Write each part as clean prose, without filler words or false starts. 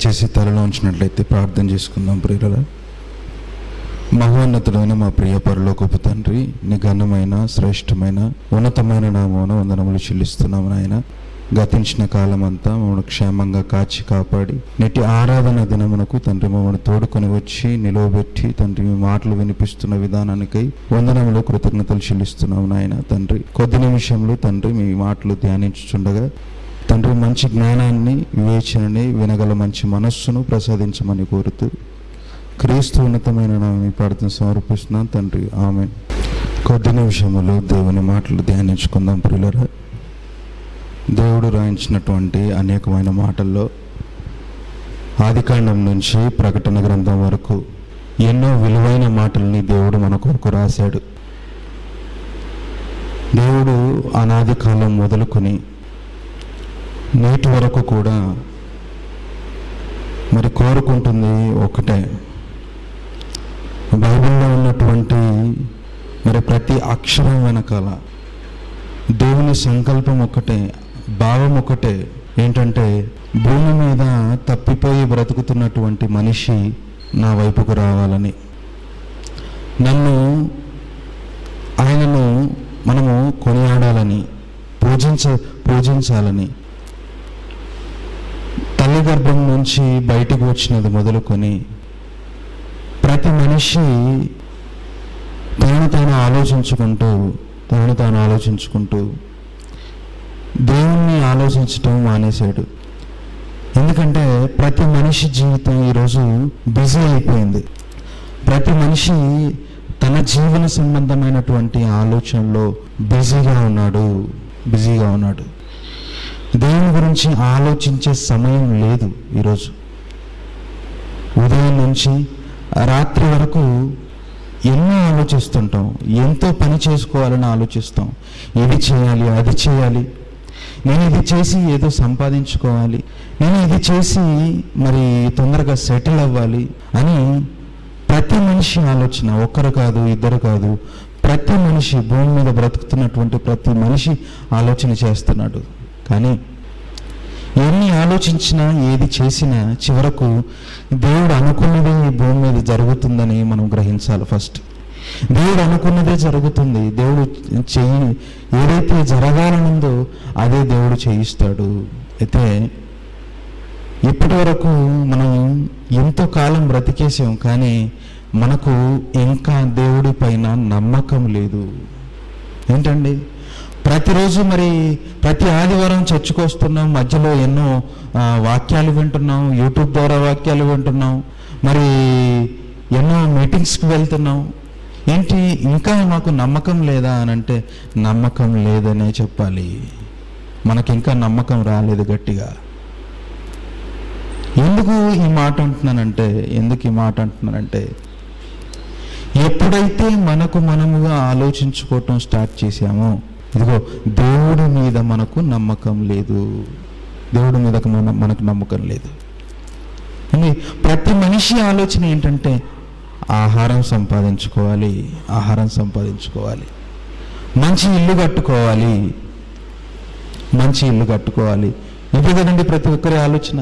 దయచేసి తలలో ఉంచినట్లయితే ప్రార్థన చేసుకుందాం. ప్రియులారా, మహోన్నతుడైన మా ప్రియ పరలోకపు తండ్రి, నీ ఘనమైన శ్రేష్టమైన ఉన్నతమైన నామమున వందనములు చెల్లిస్తున్నాము నాయన. గతించిన కాలం అంతా మమ్మల్ని క్షేమంగా కాచి కాపాడి నేటి ఆరాధన దినమునకు తండ్రి మమ్మల్ని తోడుకొని వచ్చి నిలవబెట్టి తండ్రి మీ మాటలు వినిపిస్తున్న విధానానికై వందనములు కృతజ్ఞతలు చెల్లిస్తున్నాము నాయన. తండ్రి, కొద్ది నిమిషంలో తండ్రి మీ మాటలు ధ్యానించుచుండగా తండ్రి మంచి జ్ఞానాన్ని, వివేచనని, వినగల మంచి మనస్సును ప్రసాదించమని కోరుతూ క్రీస్తు ఉన్నతమైన నామమున ప్రార్థన సమర్పిస్తున్నాను తండ్రి, ఆమేన్. కొద్ది నిమిషములు దేవుని మాటలు ధ్యానించుకుందాం. ప్రియులారా, దేవుడు రాయించినటువంటి అనేకమైన మాటల్లో ఆదికాండం నుంచి ప్రకటన గ్రంథం వరకు ఎన్నో విలువైన మాటల్ని దేవుడు మన కొరకు రాశాడు. దేవుడు అనాది కాలం మొదలుకొని నేటి వరకు కూడా మరి కోరుకుంటుంది ఒకటే. బైబిల్లో ఉన్నటువంటి మరి ప్రతి అక్షరం వెనకాల దేవుని సంకల్పం ఒకటే, భావం ఒకటే. ఏంటంటే, భూమి మీద తప్పిపోయి బ్రతుకుతున్నటువంటి మనిషి నా వైపుకు రావాలని, ఆయనను మనము కొనియాడాలని, పూజించాలని, తల్లి గర్భం నుంచి బయటకు వచ్చినది మొదలుకొని ప్రతి మనిషి తనను తాను ఆలోచించుకుంటూ దేవుణ్ణి ఆలోచించటం మానేశాడు. ఎందుకంటే ప్రతి మనిషి జీవితం ఈరోజు బిజీ అయిపోయింది. ప్రతి మనిషి తన జీవన సంబంధమైనటువంటి ఆలోచనలో బిజీగా ఉన్నాడు. దేవుని గురించి ఆలోచించే సమయం లేదు. ఈరోజు ఉదయం నుంచి రాత్రి వరకు ఎన్నో ఆలోచిస్తుంటాం. ఎంతో పని చేసుకోవాలని ఆలోచిస్తాం. ఇది చేయాలి, అది చేయాలి, నేను ఇది చేసి ఏదో సంపాదించుకోవాలి, నేను ఇది చేసి మరి తొందరగా సెటిల్ అవ్వాలి అని ప్రతి మనిషి ఆలోచన. ఒక్కరు కాదు, ఇద్దరు కాదు, ప్రతి మనిషి, భూమి మీద బ్రతుకుతున్నటువంటి ప్రతి మనిషి ఆలోచన చేస్తున్నాడు. కానీ ఎన్ని ఆలోచించినా, ఏది చేసినా చివరకు దేవుడు అనుకున్నదే ఈ భూమి మీద జరుగుతుందని మనం గ్రహించాలి. ఫస్ట్ దేవుడు అనుకున్నదే జరుగుతుంది. దేవుడు ఏదైతే జరగాలనుందో అదే దేవుడు చేయిస్తాడు. అయితే ఇప్పటి వరకు మనం ఎంతో కాలం బ్రతికేసాం, కానీ మనకు ఇంకా దేవుడి పైన నమ్మకం లేదు. ఏంటండి, ప్రతిరోజు మరి ప్రతి ఆదివారం చర్చికి వస్తున్నాం, మధ్యలో ఎన్నో వాక్యాలు వింటున్నాం, యూట్యూబ్ ద్వారా వాక్యాలు వింటున్నాం, మరి ఎన్నో మీటింగ్స్కి వెళ్తున్నాం. ఏంటి, ఇంకా మాకు నమ్మకం లేదా అని అంటే నమ్మకం లేదనే చెప్పాలి. మనకి ఇంకా నమ్మకం రాలేదు గట్టిగా. ఎందుకు ఈ మాట అంటున్నానంటే ఎప్పుడైతే మనముగా ఆలోచించుకోవటం స్టార్ట్ చేశామో, ఇదిగో దేవుడి మీద మనకు నమ్మకం లేదు. దేవుడి మీద మనకు నమ్మకం లేదు. ప్రతి మనిషి ఆలోచన ఏంటంటే ఆహారం సంపాదించుకోవాలి, మంచి ఇల్లు కట్టుకోవాలి. ఇదే కదండి ప్రతి ఒక్కరి ఆలోచన.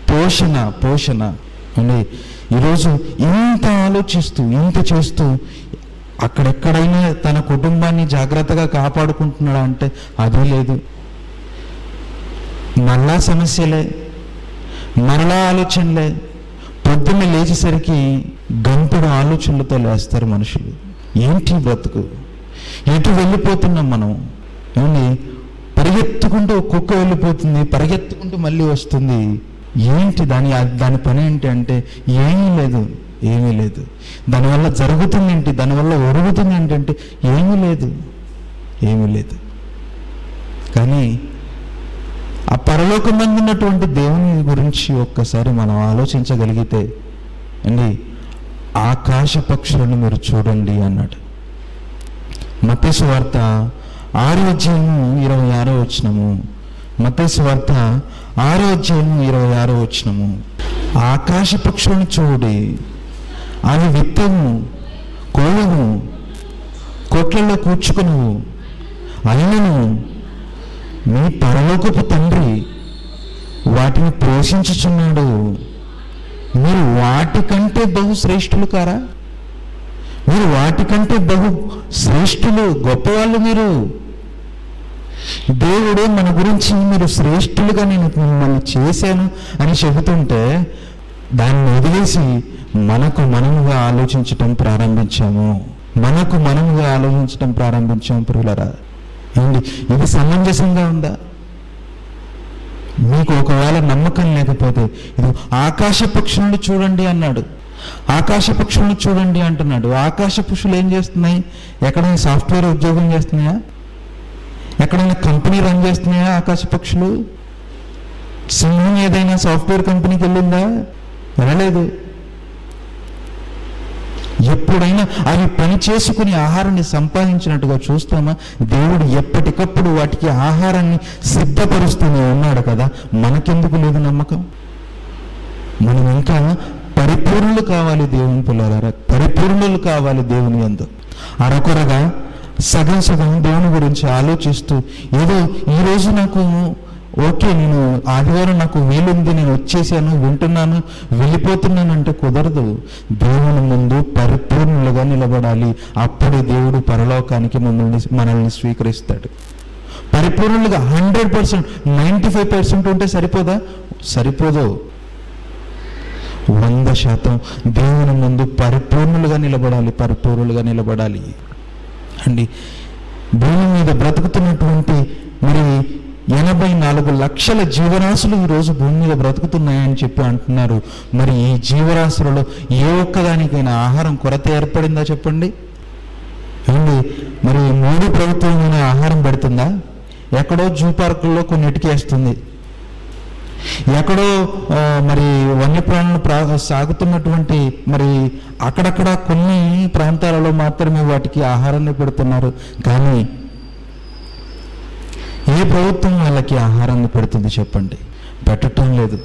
పోషణ అండి. ఈరోజు ఇంత ఆలోచిస్తూ, ఇంత చేస్తూ అక్కడెక్కడైనా తన కుటుంబాన్ని జాగ్రత్తగా కాపాడుకుంటున్నాడా అంటే అదే లేదు. మళ్ళా సమస్యలే, మరలా ఆలోచనలే. పొద్దున్న లేచేసరికి గంపెడు ఆలోచనలతో లేస్తారు మనుషులు. ఏంటి బ్రతుకు, ఎటు వెళ్ళిపోతున్నాం మనం? ఏమండి, పరిగెత్తుకుంటూ కుక్క వెళ్ళిపోతుంది, పరిగెత్తుకుంటూ మళ్ళీ వస్తుంది. ఏంటి దాని పని ఏంటి అంటే ఏమీ లేదు. దానివల్ల జరుగుతుంది ఏంటి, దానివల్ల ఒరుగుతుంది ఏంటంటే ఏమీ లేదు. కానీ ఆ పరలోకమందు ఉన్నటువంటి దేవుని గురించి ఒక్కసారి మనం ఆలోచించగలిగితే అండి, ఆకాశ పక్షులను మీరు చూడండి అన్నాడు. మత్తయి సువార్త 6:26 మత్తయి సువార్త 6:26 ఆకాశ పక్షులను చూడి, అవి విత్తము, కోయము, కొట్లలో కూర్చుకును, అయినను మీ పరలోకపు తండ్రి వాటిని పోషించుచున్నాడు మీరు వాటికంటే బహు శ్రేష్ఠులు కారా? మీరు వాటికంటే బహు శ్రేష్ఠులు, గొప్పవాళ్ళు మీరు. దేవుడు మన గురించి మీరు శ్రేష్ఠులుగా నేను మిమ్మల్ని చేశాను అని చెబుతుంటే దాన్ని వదిలేసి మనకు మనముగా ఆలోచించటం ప్రారంభించాము. ప్రియులరా. ఏంటి ఇది సమంజసంగా ఉందా? మీకు ఒకవేళ నమ్మకం లేకపోతే ఇది ఆకాశ పక్షులను చూడండి అన్నాడు. ఆకాశ పక్షులను చూడండి అంటున్నాడు. ఆకాశ పక్షులు ఏం చేస్తున్నాయి? ఎక్కడైనా సాఫ్ట్వేర్ ఉద్యోగం చేస్తున్నాయా? ఎక్కడైనా కంపెనీ రన్ చేస్తున్నాయా ఆకాశ పక్షులు? సింహం ఏదైనా సాఫ్ట్వేర్ కంపెనీకి వెళ్ళిందా? వెళ్ళలేదు. ఎప్పుడైనా అవి పని చేసుకుని ఆహారాన్ని సంపాదించినట్టుగా చూస్తామా? దేవుడు ఎప్పటికప్పుడు వాటికి ఆహారాన్ని సిద్ధపరుస్తూనే ఉన్నాడు కదా. మనకెందుకు లేదు నమ్మకం? మనం ఇంకా పరిపూర్ణులు కావాలి దేవుని పిల్లలారా, పరిపూర్ణులు కావాలి దేవుని యందు. అరకొరగా సగం దేవుని గురించి ఆలోచిస్తూ ఏదో ఈరోజు నాకు ఓకే, నేను ఆదివారం నాకు వీలుంది, నేను వచ్చేసాను, వింటున్నాను, వెళ్ళిపోతున్నాను అంటే కుదరదు. దేవుని ముందు పరిపూర్ణులుగా నిలబడాలి. అప్పుడే దేవుడు పరలోకానికి మనల్ని స్వీకరిస్తాడు. పరిపూర్ణులుగా 100%, 95% ఉంటే సరిపోదా? సరిపోదు. 100% దేవుని ముందు పరిపూర్ణులుగా నిలబడాలి అండి. భూమి మీద బ్రతుకుతున్నటువంటి మరి 84 లక్షల జీవరాశులు ఈరోజు భూమి మీద బ్రతుకుతున్నాయని చెప్పి అంటున్నారు. మరి ఈ జీవరాశులలో ఏ ఒక్కదానికైనా ఆహారం కొరత ఏర్పడిందా చెప్పండి? అండి, మరి మోడీ ప్రభుత్వం ఆహారం పెడుతుందా? ఎక్కడో జూ పార్కుల్లో కొన్నిటికి వేస్తుంది, ఎక్కడో మరి వన్యప్రాణులు సాగుతున్నటువంటి మరి అక్కడక్కడ కొన్ని ప్రాంతాలలో మాత్రమే వాటికి ఆహారాన్ని పెడుతున్నారు. కానీ ఏ ప్రభుత్వం వాళ్ళకి ఆహారాన్ని పెడుతుంది చెప్పండి? పెట్టడం లేదు.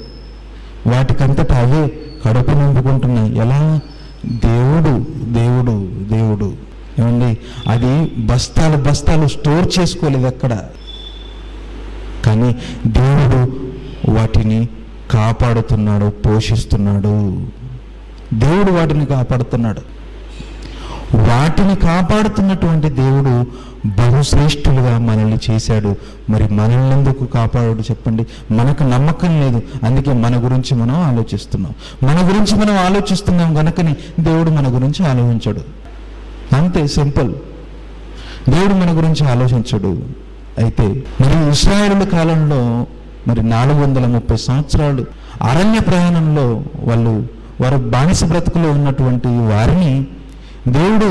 వాటికంతటా అవే కడుపు నింపుకుంటున్నాయి. ఎలా? దేవుడు ఏమండి, అది బస్తాలు స్టోర్ చేసుకోలేదు అక్కడ. కానీ దేవుడు వాటిని కాపాడుతున్నాడు, పోషిస్తున్నాడు. దేవుడు వాటిని కాపాడుతున్నాడు. వాటిని కాపాడుతున్నటువంటి దేవుడు బహుశ్రేష్ఠులుగా మనల్ని చేశాడు. మరి మనల్ని ఎందుకు కాపాడు చెప్పండి? మనకు నమ్మకం లేదు, అందుకే మన గురించి మనం ఆలోచిస్తున్నాం కనుకని దేవుడు మన గురించి ఆలోచించడు. అంతే, సింపుల్. దేవుడు మన గురించి ఆలోచించడు. అయితే మరి ఇశ్రాయేలు కాలంలో మరి 430 సంవత్సరాలు అరణ్య ప్రయాణంలో వారు బానిస బ్రతుకులో ఉన్నటువంటి వారిని దేవుడు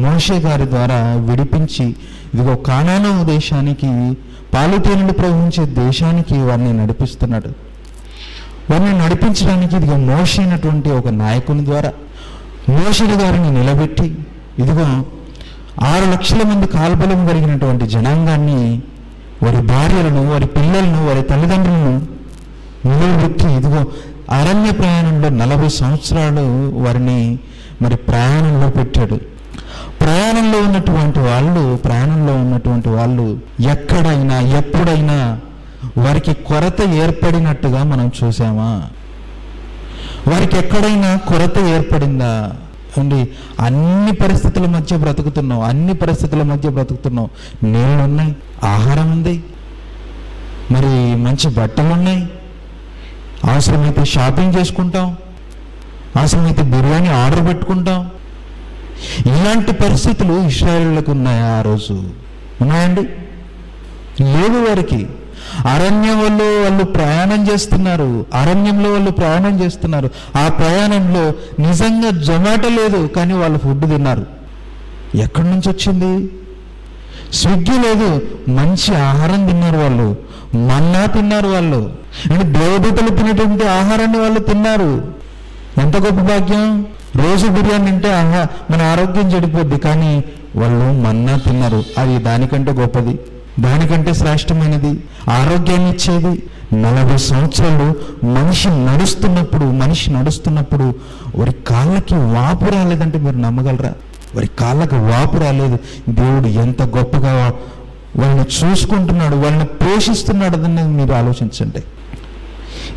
మోషే గారి ద్వారా విడిపించి ఇదిగో కానాను దేశానికి, పాలుతేనెలు ప్రవహించే దేశానికి వారిని నడిపిస్తున్నాడు. వారిని నడిపించడానికి ఇదిగో మోషే అయినటువంటి ఒక నాయకుని ద్వారా మోషే గారిని నిలబెట్టి ఇదిగో 6 లక్షల మంది కాల్బలం కలిగినటువంటి జనాంగాన్ని, వారి భార్యలను, వారి పిల్లలను, వారి తల్లిదండ్రులను నిలబెట్టి ఇదిగో అరణ్య ప్రయాణంలో 40 సంవత్సరాలు వారిని మరి ప్రయాణంలో పెట్టాడు. ప్రయాణంలో ఉన్నటువంటి వాళ్ళు ఎక్కడైనా ఎప్పుడైనా వారికి కొరత ఏర్పడినట్టుగా మనం చూసామా? వారికి ఎక్కడైనా కొరత ఏర్పడిందా అండి? అన్ని పరిస్థితుల మధ్య బ్రతుకుతున్నాం. నీళ్ళున్నాయి, ఆహారం ఉంది, మరి మంచి బట్టలు ఉన్నాయి, అవసరమైతే షాపింగ్ చేసుకుంటాం, అవసరమైతే బిర్యానీ ఆర్డర్ పెట్టుకుంటాం. ఇలాంటి పరిస్థితులు ఇశ్రాయేలులకు ఉన్నాయా? ఆ రోజు ఉన్నాయండి? లేదు. వారికి అరణ్యంలో వాళ్ళు ప్రయాణం చేస్తున్నారు. ఆ ప్రయాణంలో నిజంగా జొమాటో లేదు, కానీ వాళ్ళు ఫుడ్ తిన్నారు. ఎక్కడి నుంచి వచ్చింది? స్విగ్గీ లేదు, మంచి ఆహారం తిన్నారు వాళ్ళు, మన్నా తిన్నారు వాళ్ళు. అంటే దేవదూతలు తినేటువంటి ఆహారాన్ని వాళ్ళు తిన్నారు. ఎంత గొప్ప భాగ్యం! రోజు బిర్యానీ తింటే మన ఆరోగ్యం చెడిపోద్ది, కానీ వాళ్ళు మన్నా తిన్నారు. అది దానికంటే గొప్పది, దానికంటే శ్రేష్టమైనది, ఆరోగ్యాన్ని ఇచ్చేది. 40 సంవత్సరాలు మనిషి నడుస్తున్నప్పుడు వారి కాళ్ళకి వాపు రాలేదంటే మీరు నమ్మగలరా? వారి కాళ్ళకి వాపు రాలేదు. దేవుడు ఎంత గొప్పగా వాళ్ళని చూసుకుంటున్నాడు, వాళ్ళని పోషిస్తున్నాడు అనేది మీరు ఆలోచించండి.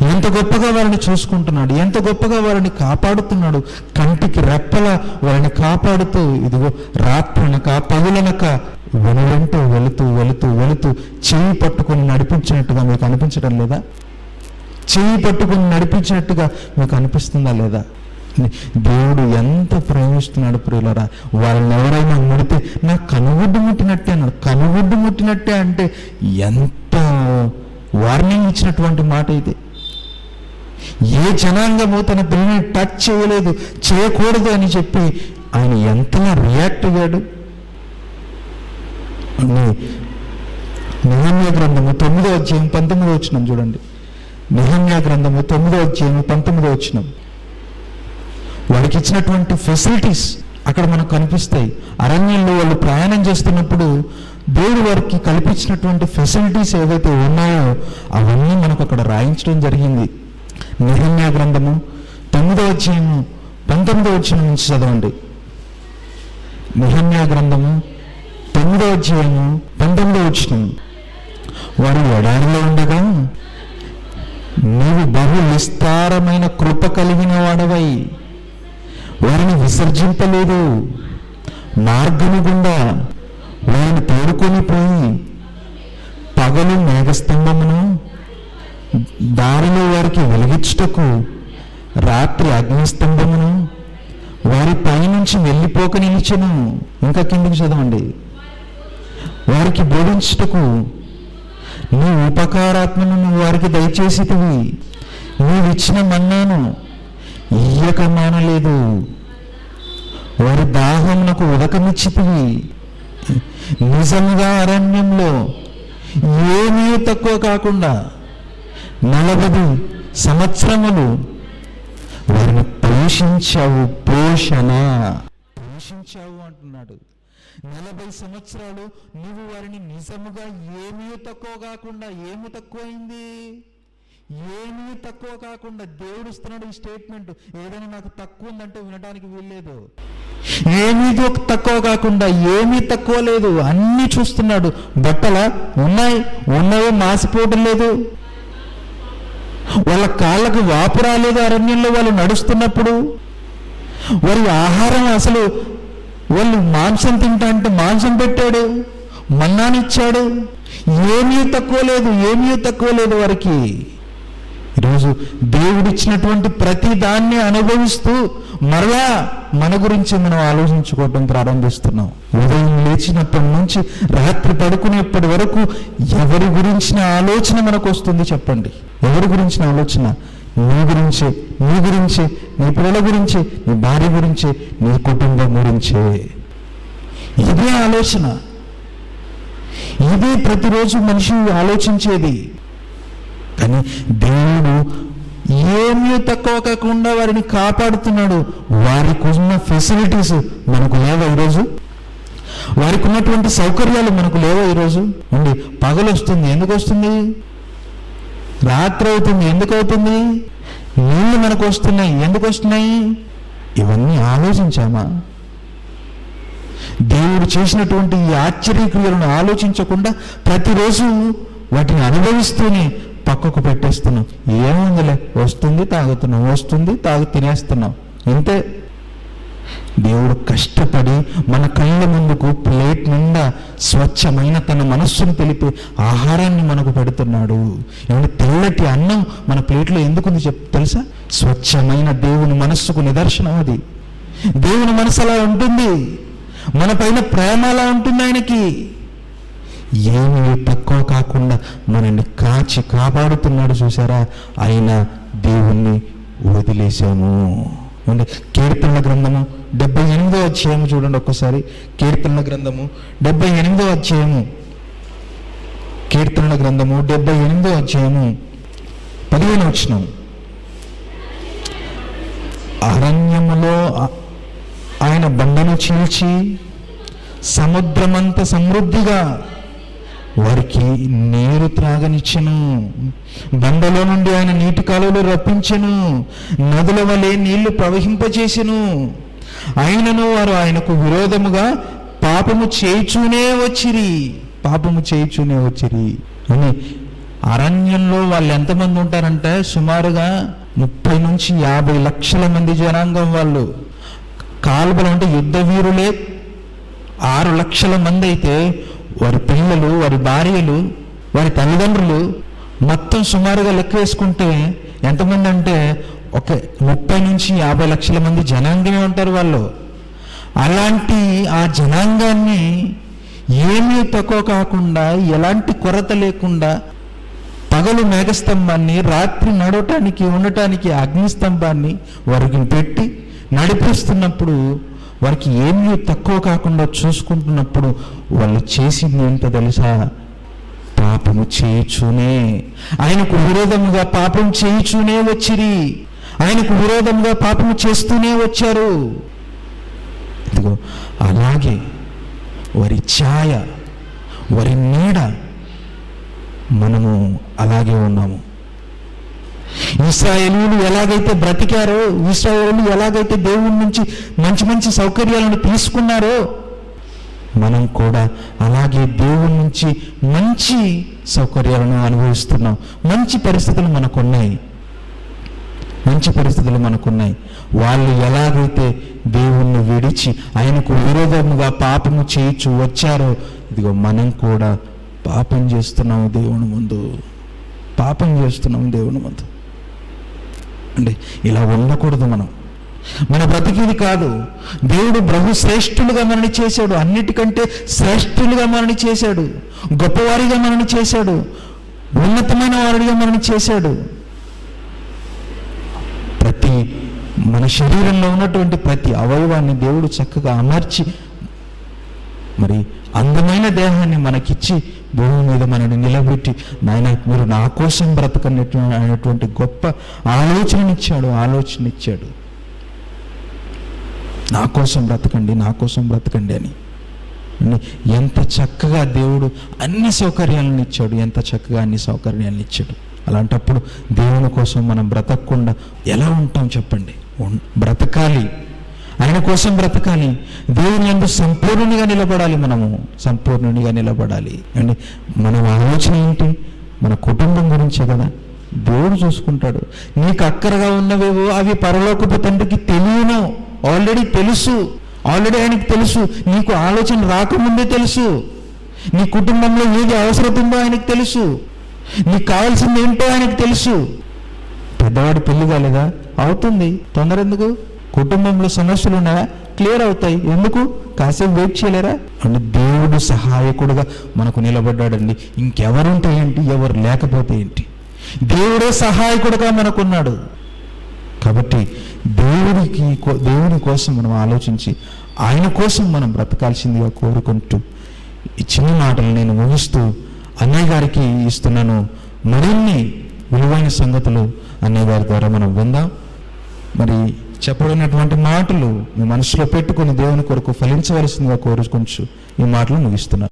ఎంత గొప్పగా వారిని చూసుకుంటున్నాడు, ఎంత గొప్పగా వారిని కాపాడుతున్నాడు. కంటికి రెప్పల వారిని కాపాడుతూ ఇదిగో రాత్రనక పగులనక వెనువెంటూ వెళుతూ వెళుతూ వెళుతూ చెయ్యి పట్టుకొని నడిపించినట్టుగా మీకు అనిపించడం లేదా? చెయ్యి పట్టుకొని నడిపించినట్టుగా మీకు అనిపిస్తుందా లేదా? దేవుడు ఎంత ప్రేమిస్తున్నాడు ప్రియులారా. వాళ్ళని ఎవరైనా ముడితే నాకు కనుగుడ్డు ముట్టినట్టే అన్నాడు. కనుగుడ్డు ముట్టినట్టే అంటే ఎంత వార్నింగ్ ఇచ్చినటువంటి మాట ఇది. ఏ జనాంగము తన పిల్లని టచ్ చేయలేదు, చేయకూడదు అని చెప్పి ఆయన ఎంతలా రియాక్ట్ అయ్యాడు. నెహెమ్యా గ్రంథము 9వ అధ్యాయం 19వ వచనం చూడండి. నెహెమ్యా గ్రంథము 9వ అధ్యాయం 19వ వచనం. వాడికి ఇచ్చినటువంటి ఫెసిలిటీస్ అక్కడ మనకు కనిపిస్తాయి. అరణ్యంలో వాళ్ళు ప్రయాణం చేస్తున్నప్పుడు దేవుడు వారికి కల్పించినటువంటి ఫెసిలిటీస్ ఏవైతే ఉన్నాయో అవన్నీ మనకు అక్కడ రాయించడం జరిగింది. నెహెమ్యా గ్రంథము 9వ అధ్యాయము 19వ వచనం నుంచి చదవండి. నెహెమ్యా గ్రంథము 9వ అధ్యాయము 19వ వచనం. వారు ఎడారిలో ఉండగా నీవు బహు విస్తారమైన కృప కలిగిన వాడవై వారిని విసర్జింపలేదు. మార్గము గుండా వారిని తోడుకొని పోయి పగలు మేఘస్తంభమును దారిలో వారికి వెలిగించుటకు రాత్రి అగ్నిస్తంభమును వారి పైనుంచి వెళ్ళిపోక నిలిచెను. ఇంకా కిందికి చదవండి. వారికి బోధించుటకు నీ ఉపకారాత్మను నువ్వు వారికి దయచేసితివి. నీవిచ్చిన మన్నాను ఇయ్యక మానలేదు. వారి దాహమునకు ఉదకమిచ్చితివి. నిజంగా అరణ్యంలో ఏమీ తక్కువ కాకుండా 40 సంవత్సరములు వారిని పోషించావు. పోషించావు అంటున్నాడు. 40 సంవత్సరాలు నువ్వు వారిని నిజముగా ఏమీ తక్కువ కాకుండా, ఏమి తక్కువైంది? ఏమీ తక్కువ కాకుండా దేవుడు ఇస్తున్నాడు ఈ స్టేట్మెంట్. ఏదైనా నాకు తక్కువ ఉందంటే వినడానికి వీల్లేదు. ఏమీ తక్కువ కాకుండా, ఏమీ తక్కువ లేదు, అన్నీ చూస్తున్నాడు. బట్టల ఉన్నాయి మాసిపోవడం లేదు. వాళ్ళ కాళ్ళకు వాపు రాలేదు. అరణ్యంలో వాళ్ళు నడుస్తున్నప్పుడు వారి ఆహారం అసలు వాళ్ళు మాంసం తింటా అంటే మాంసం పెట్టాడు, మన్నానిచ్చాడు. ఏమీ తక్కువ లేదు వారికి. ఈరోజు దేవుడిచ్చినటువంటి ప్రతి దాన్ని అనుభవిస్తూ మరలా మన గురించి మనం ఆలోచించుకోవటం ప్రారంభిస్తున్నాం. ఉదయం లేచినప్పటి నుంచి రాత్రి పడుకునేప్పటి వరకు ఎవరి గురించిన ఆలోచన మనకు వస్తుంది చెప్పండి? ఎవరి గురించిన ఆలోచన? నీ గురించే, నీ పిల్లల గురించే, నీ భార్య గురించే, నీ కుటుంబం గురించే. ఇదే ఆలోచన, ఇదే ప్రతిరోజు మనిషి ఆలోచించేది. కానీ దేవుడు ఏమీ తక్కువ కాకుండా వారిని కాపాడుతున్నాడు. వారికి ఉన్న ఫెసిలిటీస్ మనకు లేవా ఈరోజు? వారికి ఉన్నటువంటి సౌకర్యాలు మనకు లేవా ఈరోజు? అండి, పగలు వస్తుంది, ఎందుకు వస్తుంది? రాత్రి అవుతుంది, ఎందుకు అవుతుంది? నీళ్ళు మనకు వస్తున్నాయి, ఎందుకు వస్తున్నాయి? ఇవన్నీ ఆలోచించామా? దేవుడు చేసినటువంటి ఈ ఆశ్చర్యక్రియలను ఆలోచించకుండా ప్రతిరోజు వాటిని అనుభవిస్తూనే పక్కకు పెట్టేస్తున్నాం. ఏముందిలే, వస్తుంది తాగుతున్నాం, తినేస్తున్నాం, ఇంతే. దేవుడు కష్టపడి మన కళ్ళ ముందుకు ప్లేట్ నిండా స్వచ్ఛమైన తన మనస్సును తెలిపే ఆహారాన్ని మనకు పెడుతున్నాడు. ఏమంటే తెల్లటి అన్నం మన ప్లేట్లో ఎందుకుంది తెలుసా? స్వచ్ఛమైన దేవుని మనస్సుకు నిదర్శనం అది. దేవుని మనసు అలా ఉంటుంది, మన పైన ప్రేమ అలా ఉంటుంది ఆయనకి. ఏమీ తక్కువ కాకుండా మనల్ని కాపాడుతున్నాడు. చూసారా? ఆయన దేవుణ్ణి వదిలేశాము. అంటే కీర్తనల గ్రంథము 78వ అధ్యాయము చూడండి ఒక్కసారి. కీర్తనల గ్రంథము 78వ అధ్యాయము. కీర్తనల గ్రంథము 78వ అధ్యాయము 15వ వచనం. అరణ్యములో ఆయన బండను చీల్చి సముద్రమంత సమృద్ధిగా వారికి నీరు త్రాగనిచ్చెను. బండలో నుండి ఆయన నీటి కాలువలు రప్పించెను, నదుల వలె నీళ్లు ప్రవహింపచేసెను. ఆయనను వారు ఆయనకు విరోధముగా పాపము చేయుచూనే వచ్చిరి అని అరణ్యంలో వాళ్ళు ఎంతమంది ఉంటారంటే సుమారుగా 30 నుంచి 50 లక్షల మంది జనాంగం వాళ్ళు. కాల్బలం అంటే యుద్ధ వీరులే 6 లక్షల మంది అయితే వారి పిల్లలు, వారి భార్యలు, వారి తల్లిదండ్రులు మొత్తం సుమారుగా లెక్క వేసుకుంటే ఎంతమంది అంటే ఒక 30 నుంచి 50 లక్షల మంది జనాంగమే ఉంటారు వాళ్ళు. అలాంటి ఆ జనాంగాన్ని ఏమీ తక్కువ కాకుండా, ఎలాంటి కొరత లేకుండా, పగలు మేఘస్తంభాన్ని, రాత్రి నడవటానికి ఉండటానికి అగ్నిస్తంభాన్ని వారికి పెట్టి నడిపిస్తున్నప్పుడు, వారికి ఏమీ తక్కువ కాకుండా చూసుకుంటున్నప్పుడు వాళ్ళు చేసింది ఏంటో తెలుసా? పాపము చేయుచునే, ఆయనకు విరోధముగా పాపం చేయుచునే వచ్చిరి. ఆయనకు విరోధంగా పాపము చేస్తూనే వచ్చారు. ఇదిగో అలాగే వారి ఛాయ, వారి నీడ మనము అలాగే ఉన్నాము. ఇశ్రాయేలీయులు ఎలాగైతే బ్రతికారో, ఇశ్రాయేలీయులు ఎలాగైతే దేవుడి నుంచి మంచి మంచి సౌకర్యాలను తీసుకున్నారో, మనం కూడా అలాగే దేవుడి నుంచి మంచి సౌకర్యాలను అనుభవిస్తున్నాం. మంచి పరిస్థితులు మనకున్నాయి. వాళ్ళు ఎలాగైతే దేవుణ్ణి విడిచి ఆయనకు విరోధముగా పాపము చేయించు వచ్చారో, ఇదిగో మనం కూడా పాపం చేస్తున్నాము దేవుని ముందు. అంటే ఇలా ఉండకూడదు. మన బ్రతికిది కాదు. దేవుడు బహు శ్రేష్ఠులుగా మనల్ని చేశాడు. అన్నిటికంటే శ్రేష్ఠులుగా మనల్ని చేశాడు. గొప్పవారిగా మనల్ని చేశాడు. ఉన్నతమైన వారిగా మనల్ని చేశాడు. మన శరీరంలో ఉన్నటువంటి ప్రతి అవయవాన్ని దేవుడు చక్కగా అమర్చి మరి అందమైన దేహాన్ని మనకిచ్చి భూమి మీద మనల్ని నిలబెట్టి, నాయన మీరు నా కోసం బ్రతకనేటువంటి గొప్ప ఆలోచన ఇచ్చాడు. నా కోసం బ్రతకండి అని. ఎంత చక్కగా దేవుడు అన్ని సౌకర్యాలను ఇచ్చాడు. అలాంటప్పుడు దేవుని కోసం మనం బ్రతకకుండా ఎలా ఉంటాం చెప్పండి? బ్రతకాలి, ఆయన కోసం బ్రతకాలి. దేవుని యందు సంపూర్ణునిగా నిలబడాలి. అండి మన ఆలోచన ఏంటి? మన కుటుంబం గురించే కదా. దేవుడు చూసుకుంటాడు. నీకు అక్కరగా ఉన్నవేవో అవి పరలోకపు తండ్రికి తెలియను. ఆల్రెడీ ఆయనకు తెలుసు. నీకు ఆలోచన రాకముందే తెలుసు. నీ కుటుంబంలో ఏది అవసరం ఉందో ఆయనకు తెలుసు. నీకు కావాల్సింది ఏంటో ఆయనకు తెలుసు. పెద్దవాడి పెళ్లి కాలేదా? అవుతుంది. తొందర ఎందుకు? కుటుంబంలో సమస్యలు ఉన్నాయా? క్లియర్ అవుతాయి. ఎందుకు? కాసేపు వెయిట్ చేయలేరా? అంటే దేవుడు సహాయకుడుగా మనకు నిలబడ్డాడండి. ఇంకెవరుంటే ఏంటి, ఎవరు లేకపోతే ఏంటి? దేవుడే సహాయకుడుగా మనకున్నాడు. కాబట్టి దేవుని కోసం మనం ఆలోచించి ఆయన కోసం మనం బ్రతకాల్సిందిగా కోరుకుంటూ ఈ చిన్న మాటలు నేను ముగిస్తూ అన్నయ్య గారికి ఇస్తున్నాను. మరిన్ని విలువైన సంగతులు అన్నయ్య గారి ద్వారా మనం విందాం. మరి చెప్పబడినటువంటి మాటలు మీ మనసులో పెట్టుకుని దేవుని కొరకు ఫలించవలసిందిగా కోరుకుంటూ ఈ మాటలు ముగిస్తున్నాను.